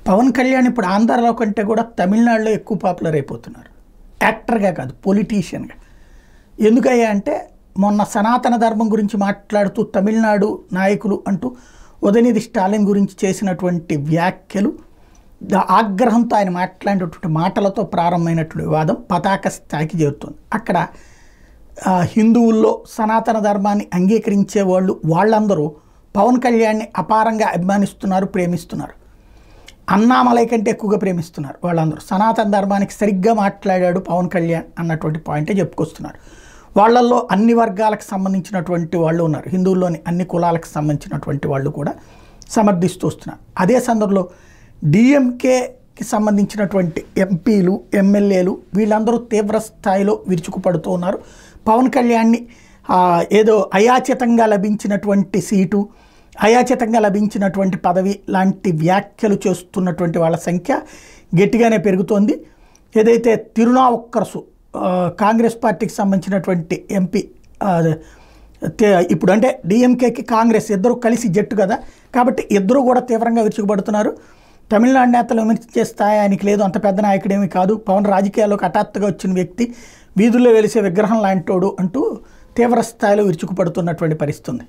పవన్ కళ్యాణ్ ఇప్పుడు ఆంధ్రాలో కంటే కూడా తమిళనాడులో ఎక్కువ పాపులర్ అయిపోతున్నారు. యాక్టర్గా కాదు, పొలిటీషియన్గా. ఎందుకయ్యా అంటే మొన్న సనాతన ధర్మం గురించి మాట్లాడుతూ తమిళనాడు నాయకులు అంటూ ఉదయనిధి స్టాలిన్ గురించి చేసినటువంటి వ్యాఖ్యలు, ఆగ్రహంతో ఆయన మాట్లాడినటువంటి మాటలతో ప్రారంభమైనటువంటి వివాదం పతాక స్థాయికి చేరుతుంది. అక్కడ హిందువుల్లో సనాతన ధర్మాన్ని అంగీకరించే వాళ్ళందరూ పవన్ కళ్యాణ్ని అపారంగా అభిమానిస్తున్నారు, ప్రేమిస్తున్నారు. అన్నామలై కంటే ఎక్కువగా ప్రేమిస్తున్నారు వాళ్ళందరూ. సనాతన ధర్మానికి సరిగ్గా మాట్లాడాడు పవన్ కళ్యాణ్ అన్నటువంటి పాయింటే చెప్పుకొస్తున్నారు. వాళ్ళల్లో అన్ని వర్గాలకు సంబంధించినటువంటి వాళ్ళు ఉన్నారు, హిందువుల్లోని అన్ని కులాలకు సంబంధించినటువంటి వాళ్ళు కూడా సమర్థిస్తూ వస్తున్నారు. అదే సందర్భంలో డిఎంకేకి సంబంధించినటువంటి ఎంపీలు, ఎమ్మెల్యేలు వీళ్ళందరూ తీవ్ర స్థాయిలో విరుచుకుపడుతూ ఉన్నారు. పవన్ కళ్యాణ్ని ఏదో అయాచితంగా లభించినటువంటి సీటు, అయాచితంగా లభించినటువంటి పదవి లాంటి వ్యాఖ్యలు చేస్తున్నటువంటి వాళ్ళ సంఖ్య గట్టిగానే పెరుగుతోంది. ఏదైతే తిరునావుక్కరసు కాంగ్రెస్ పార్టీకి సంబంధించినటువంటి ఎంపీ, ఇప్పుడు అంటే డిఎంకేకి కాంగ్రెస్ ఇద్దరు కలిసి జట్టు కదా, కాబట్టి ఇద్దరు కూడా తీవ్రంగా విరుచుకుపడుతున్నారు. తమిళనాడు నేతలు విమర్శించే స్థాయి ఆయనకి లేదు, అంత పెద్ద నాయకుడేమీ కాదు, పవన్ రాజకీయాల్లోకి హఠాత్తుగా వచ్చిన వ్యక్తి, వీధుల్లో వెలిసే విగ్రహం లాంటోడు అంటూ తీవ్ర స్థాయిలో విరుచుకుపడుతున్నటువంటి పరిస్థితి ఉంది.